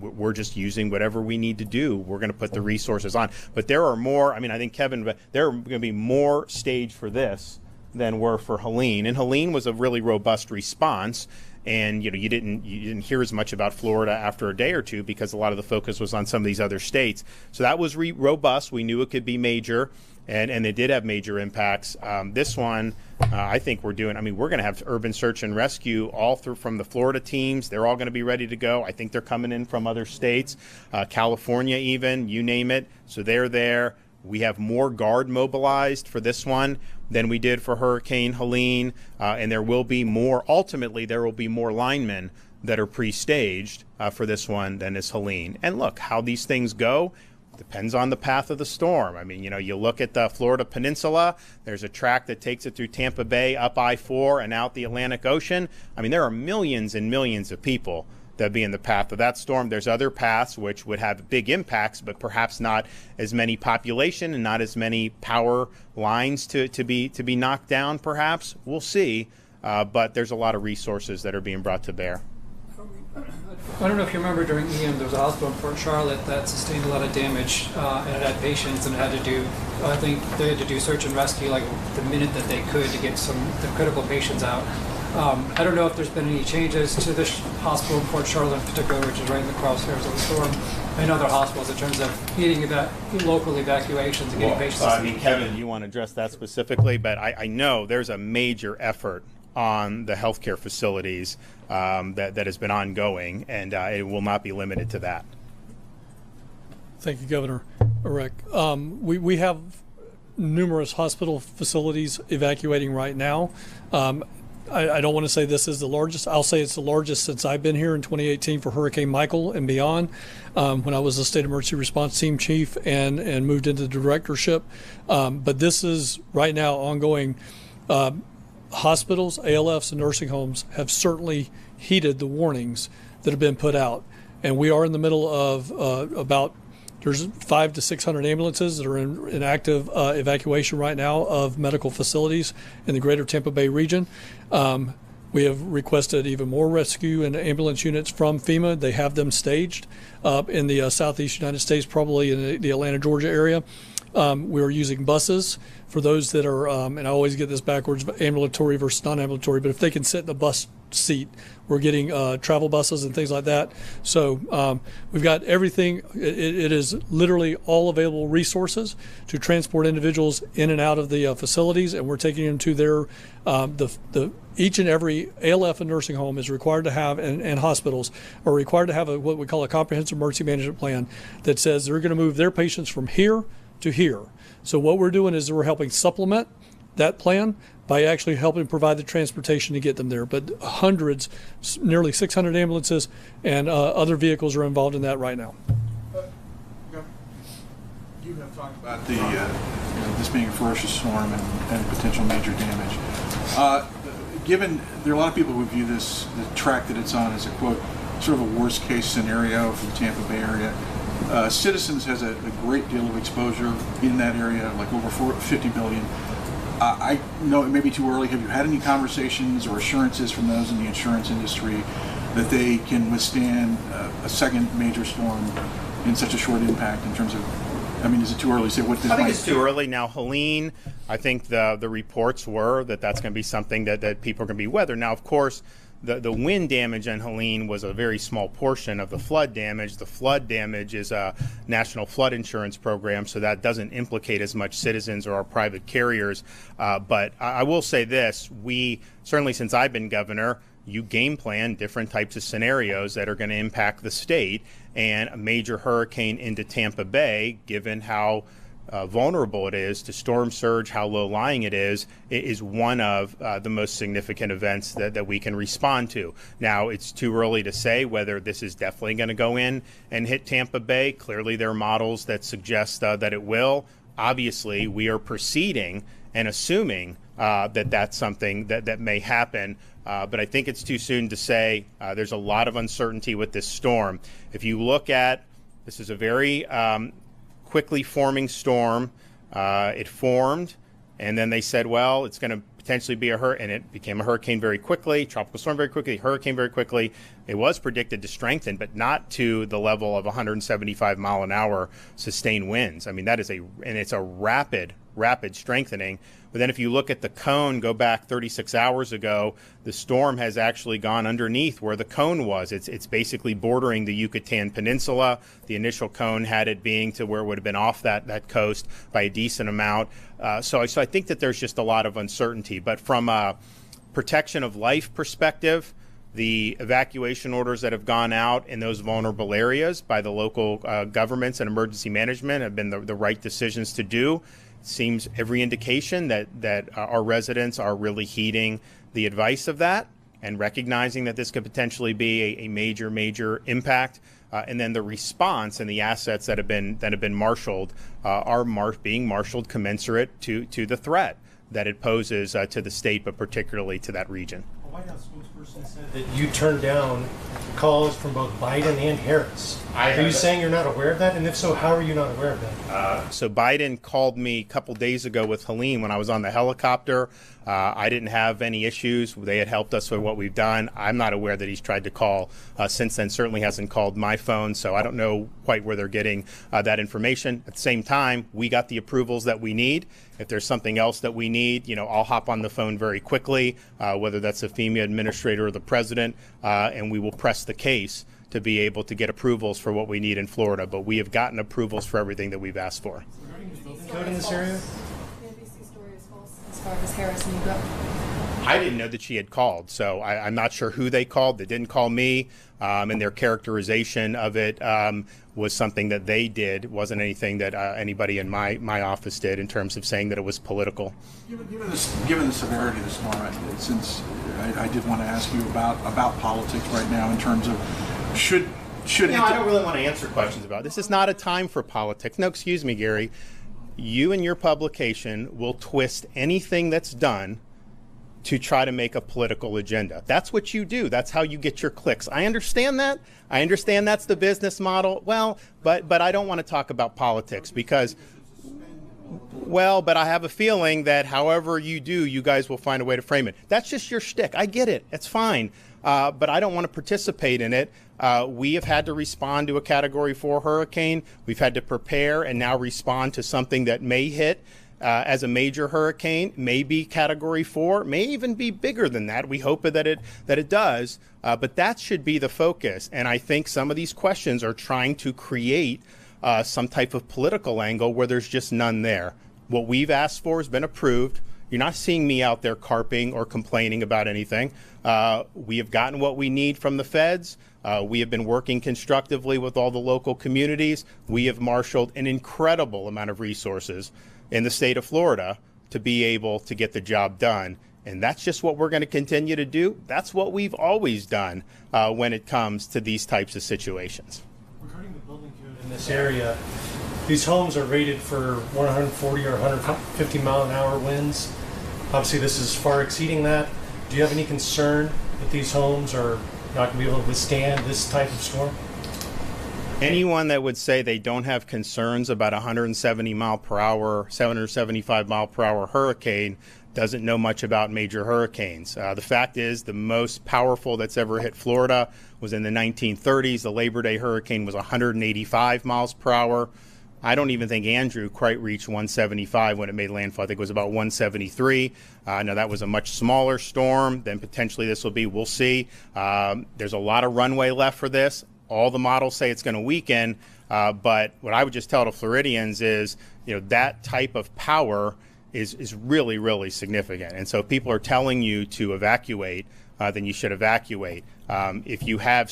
we're just using whatever we need to do. We're going to put the resources on. But there are more, I think, Kevin, there are going to be more staged for this than were for Helene. And Helene was a really robust response. And you didn't hear as much about Florida after a day or two because a lot of the focus was on some of these other states. So that was robust. We knew it could be major, and it did have major impacts. This one, I think we're going to have urban search and rescue all through from the Florida teams. They're all going to be ready to go. I think they're coming in from other states, California even, you name it. So they're there. We have more guard mobilized for this one than we did for Hurricane Helene, and ultimately there will be more linemen that are pre-staged for this one than is Helene. And look, how these things go depends on the path of the storm. You look at the Florida Peninsula, there's a track that takes it through Tampa Bay, up I-4 and out the Atlantic Ocean. There are millions and millions of people that be in the path of that storm. There's other paths which would have big impacts, but perhaps not as many population and not as many power lines to be knocked down, perhaps. We'll see. But there's a lot of resources that are being brought to bear. I don't know if you remember during Ian, there was a hospital in Fort Charlotte that sustained a lot of damage, and it had patients, and I think they had to do search and rescue like the minute that they could to get the critical patients out. I don't know if there's been any changes to this hospital in Fort Charlotte in particular, which is right in the crosshairs of the storm, and other hospitals in terms of getting local evacuations and getting patients. Kevin, you want to address that specifically, but I know there's a major effort on the healthcare facilities that has been ongoing, and it will not be limited to that. Thank you, Governor Irek. We have numerous hospital facilities evacuating right now. I don't want to say this is the largest. I'll say it's the largest since I've been here in 2018 for Hurricane Michael and beyond, when I was the State Emergency Response Team Chief and moved into the directorship. But this is right now ongoing. Hospitals, ALFs, and nursing homes have certainly heeded the warnings that have been put out. And we are in the middle of there's 500 to 600 ambulances that are in active evacuation right now of medical facilities in the greater Tampa Bay region. We have requested even more rescue and ambulance units from FEMA. They have them staged up in the southeast United States, probably in the Atlanta, Georgia area. We are using buses for those that are, and I always get this backwards, ambulatory versus non-ambulatory, but if they can sit in the bus seat, we're getting travel buses and things like that. So we've got everything. It is literally all available resources to transport individuals in and out of the facilities, and we're taking them to their, each and every ALF and nursing home is required to have, and hospitals are required to have what we call a comprehensive emergency management plan that says they're going to move their patients from here to here. So what we're doing is we're helping supplement that plan by actually helping provide the transportation to get them there. But hundreds, nearly 600 ambulances and other vehicles are involved in that right now. You have talked about this being a ferocious storm and potential major damage. Given there are a lot of people who view the track that it's on as a, quote, sort of a worst case scenario for the Tampa Bay area, Citizens has a great deal of exposure in that area, like over $50 billion. I know it may be too early. Have you had any conversations or assurances from those in the insurance industry that they can withstand a second major storm in such a short impact in terms of, is it too early to say what this might be? I think it's too early. Now, Helene, I think the reports were that that's going to be something that people are going to be weathered. Now, of course, the wind damage on Helene was a very small portion of the flood damage. The flood damage is a national flood insurance program, so that doesn't implicate as much citizens or our private carriers. But I will say this, we, certainly since I've been governor, you game plan different types of scenarios that are going to impact the state, and a major hurricane into Tampa Bay, given how vulnerable it is to storm surge, how low lying it is one of the most significant events that we can respond to. Now, it's too early to say whether this is definitely going to go in and hit Tampa Bay. Clearly, there are models that suggest that it will. Obviously, we are proceeding and assuming that that's something that may happen. But I think it's too soon to say. There's a lot of uncertainty with this storm. If you look at, this is a very quickly forming storm. It formed, and then they said, well, it's going to potentially be a hurricane, and it became a hurricane very quickly, tropical storm very quickly, hurricane very quickly. It was predicted to strengthen, but not to the level of 175 mile an hour sustained winds. I mean, that is it's a rapid strengthening. But then if you look at the cone, go back 36 hours ago, the storm has actually gone underneath where the cone was. It's basically bordering the Yucatan Peninsula. The initial cone had it being to where it would have been off that coast by a decent amount. So I think that there's just a lot of uncertainty. But from a protection of life perspective, the evacuation orders that have gone out in those vulnerable areas by the local governments and emergency management have been the right decisions to do. Seems every indication that our residents are really heeding the advice of that and recognizing that this could potentially be a major impact. And then the response and the assets that have been marshaled are being marshaled commensurate to the threat that it poses to the state, but particularly to that region. A White House spokesperson said that you turned down calls from both Biden and Harris. Are you saying you're not aware of that? And if so, how are you not aware of that? So Biden called me a couple days ago with Helene when I was on the helicopter. I didn't have any issues. They had helped us with what we've done. I'm not aware that he's tried to call since then. Certainly hasn't called my phone, so I don't know quite where they're getting that information. At the same time, we got the approvals that we need. If there's something else that we need, I'll hop on the phone very quickly, whether that's the FEMA administrator or the president, and we will press the case to be able to get approvals for what we need in Florida. But we have gotten approvals for everything that we've asked for. Code in this area? As far as Harris and Gov. I didn't know that she had called, so I'm not sure who they called. They didn't call me, and their characterization of it was something that they did. It wasn't anything that anybody in my office did in terms of saying that it was political. Given the severity of the storm, since I did want to ask you about politics right now in terms of should I don't really want to answer questions about it. This is not a time for politics. No, excuse me, Gary. You and your publication will twist anything that's done to try to make a political agenda. That's what you do. That's how you get your clicks. I understand that. I understand that's the business model. Well, but I don't want to talk about politics because, but I have a feeling that however you do, you guys will find a way to frame it. That's just your shtick. I get it. It's fine. But I don't want to participate in it. We have had to respond to a Category 4 hurricane. We've had to prepare and now respond to something that may hit as a major hurricane, may be Category 4, may even be bigger than that. We hope that it does. But that should be the focus. And I think some of these questions are trying to create some type of political angle where there's just none there. What we've asked for has been approved. You're not seeing me out there carping or complaining about anything. We have gotten what we need from the feds. We have been working constructively with all the local communities. We have marshaled an incredible amount of resources in the state of Florida to be able to get the job done. And that's just what we're going to continue to do. That's what we've always done when it comes to these types of situations. Regarding the building code in this area, these homes are rated for 140 or 150 mile an hour winds. Obviously, this is far exceeding that. Do you have any concern that these homes are not going to be able to withstand this type of storm? Anyone that would say they don't have concerns about 170 mile per hour, 775 mile per hour hurricane doesn't know much about major hurricanes. The fact is the most powerful that's ever hit Florida was in the 1930s. The Labor Day hurricane was 185 miles per hour. I don't even think Andrew quite reached 175 when it made landfall. I think it was about 173. Now that was a much smaller storm than potentially this will be. We'll see. There's a lot of runway left for this. All the models say it's going to weaken, but what I would just tell the Floridians is, that type of power is really, really significant. And so if people are telling you to evacuate, then you should evacuate. If you have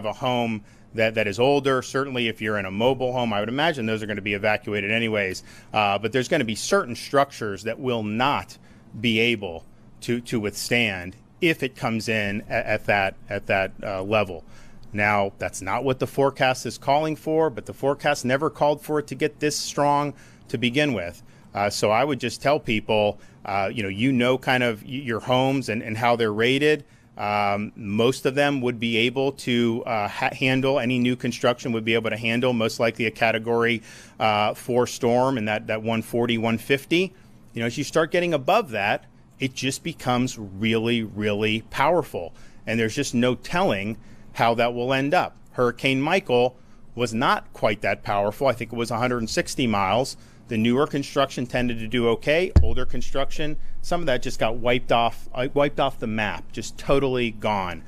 a home that is older. Certainly if you're in a mobile home, I would imagine those are going to be evacuated anyways. But there's going to be certain structures that will not be able to withstand if it comes in at that level. Now, that's not what the forecast is calling for, but the forecast never called for it to get this strong to begin with. So I would just tell people, kind of your homes and how they're rated. Most of them would be able to handle any new construction, would be able to handle most likely a Category 4 storm and that 140, 150. As you start getting above that, it just becomes really, really powerful. And there's just no telling how that will end up. Hurricane Michael was not quite that powerful. I think it was 160 miles. The newer construction tended to do okay. Older construction, some of that just got wiped off the map, just totally gone.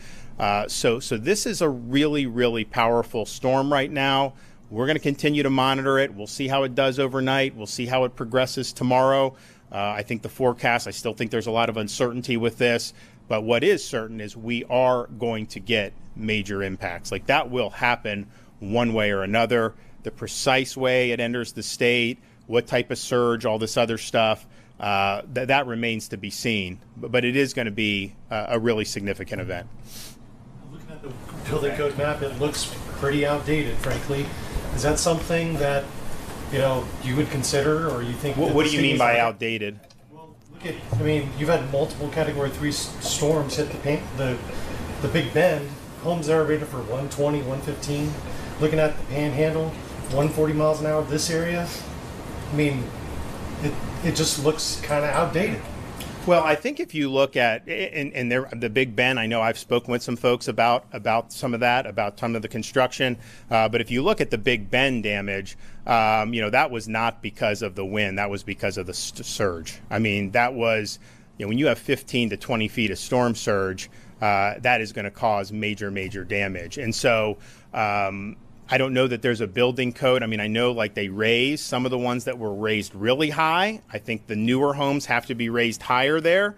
So this is a really, really powerful storm right now. We're going to continue to monitor it. We'll see how it does overnight. We'll see how it progresses tomorrow. I think the forecast, I still think there's a lot of uncertainty with this. But what is certain is we are going to get major impacts. Like that will happen one way or another. The precise way it enters the state, what type of surge, all this other stuff, that remains to be seen. But it is going to be a really significant event. Looking at the building code map, it looks pretty outdated, frankly. Is that something that you would consider, or you think? What do you mean by outdated? Well, you've had multiple Category 3 storms hit the Big Bend. Homes that are rated for 120, 115. Looking at the Panhandle, 140 miles an hour. This area, it just looks kind of outdated. Well, I think if you look at the Big Bend, I know I've spoken with some folks about some of that, about some of the construction. But if you look at the Big Bend damage, that was not because of the wind. That was because of the surge. That was, when you have 15 to 20 feet of storm surge, that is going to cause major, major damage. And so I don't know that there's a building code. I know like they raised some of the ones that were raised really high. I think the newer homes have to be raised higher there.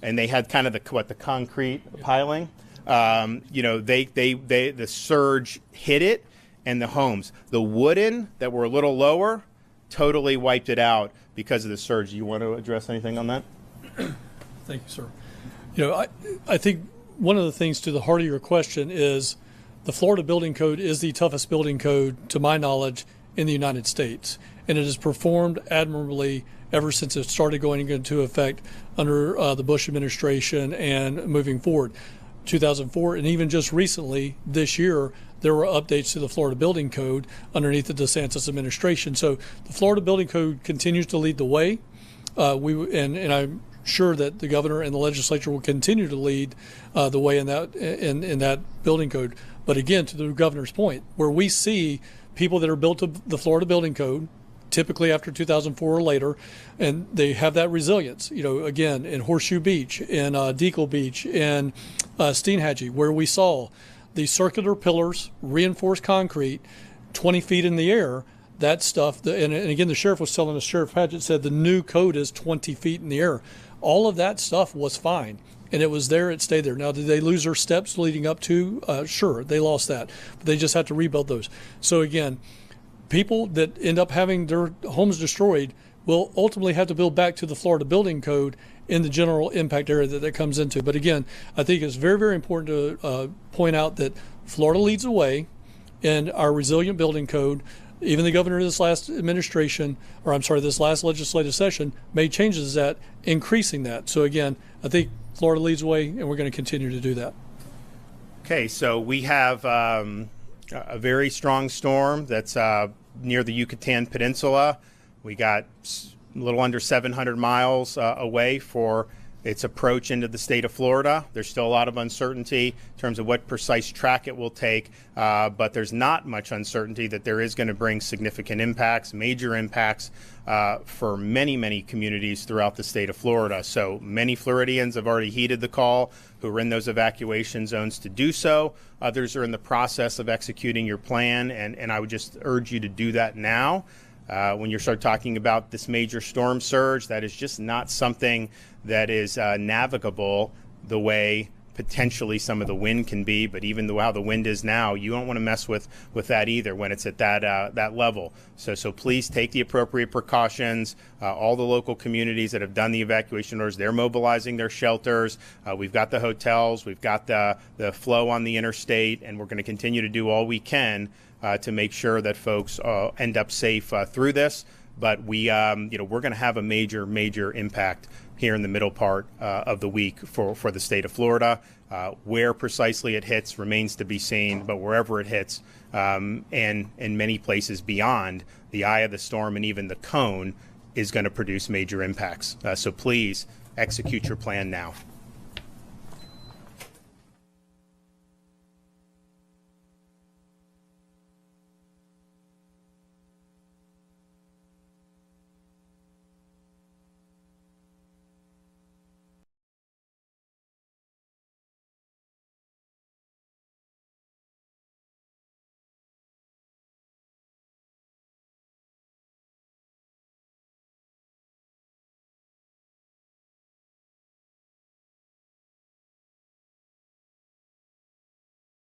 And they had kind of the concrete piling. The surge hit it, and the homes. The wooden that were a little lower totally wiped it out because of the surge. Do you want to address anything on that? Thank you, sir. I think one of the things to the heart of your question is the Florida Building Code is the toughest building code, to my knowledge, in the United States. And it has performed admirably ever since it started going into effect under the Bush administration and moving forward. 2004, and even just recently, this year, there were updates to the Florida Building Code underneath the DeSantis administration. So the Florida Building Code continues to lead the way. And I'm sure that the governor and the legislature will continue to lead the way in that building code. But again, to the governor's point, where we see people that are built to the Florida Building Code, typically after 2004 or later, and they have that resilience. Again, in Horseshoe Beach, in Deacle Beach, in Steenhatchee, where we saw the circular pillars, reinforced concrete, 20 feet in the air. That stuff, and again, the sheriff was telling us, Sheriff Padgett said the new code is 20 feet in the air. All of that stuff was fine, and it was there, it stayed there. Now, did they lose their steps leading up to? Sure, they lost that, but they just had to rebuild those. So again, people that end up having their homes destroyed will ultimately have to build back to the Florida Building Code in the general impact area that comes into. But again, I think it's very, very important to point out that Florida leads the way in our resilient building code. Even the governor of this last administration, this last legislative session, made changes that increasing that. So again, I think Florida leads the way, and we're going to continue to do that. Okay, so we have a very strong storm that's near the Yucatan Peninsula. We got a little under 700 miles away for its approach into the state of Florida. There's still a lot of uncertainty in terms of what precise track it will take, but there's not much uncertainty that there is going to bring significant impacts, major impacts for many, many communities throughout the state of Florida. So many Floridians have already heeded the call who are in those evacuation zones to do so. Others are in the process of executing your plan, and I would just urge you to do that now. When you start talking about this major storm surge, that is just not something that is navigable the way potentially some of the wind can be, but even though how the wind is now, you don't want to mess with that either when it's at that level. So please take the appropriate precautions. All the local communities that have done the evacuation orders, they're mobilizing their shelters. We've got the hotels, we've got the flow on the interstate, and we're going to continue to do all we can to make sure that folks end up safe through this. But we're going to have a major impact here in the middle part of the week for the state of Florida. Where precisely it hits remains to be seen, but wherever it hits, and in many places beyond, the eye of the storm and even the cone is going to produce major impacts. So please execute your plan now.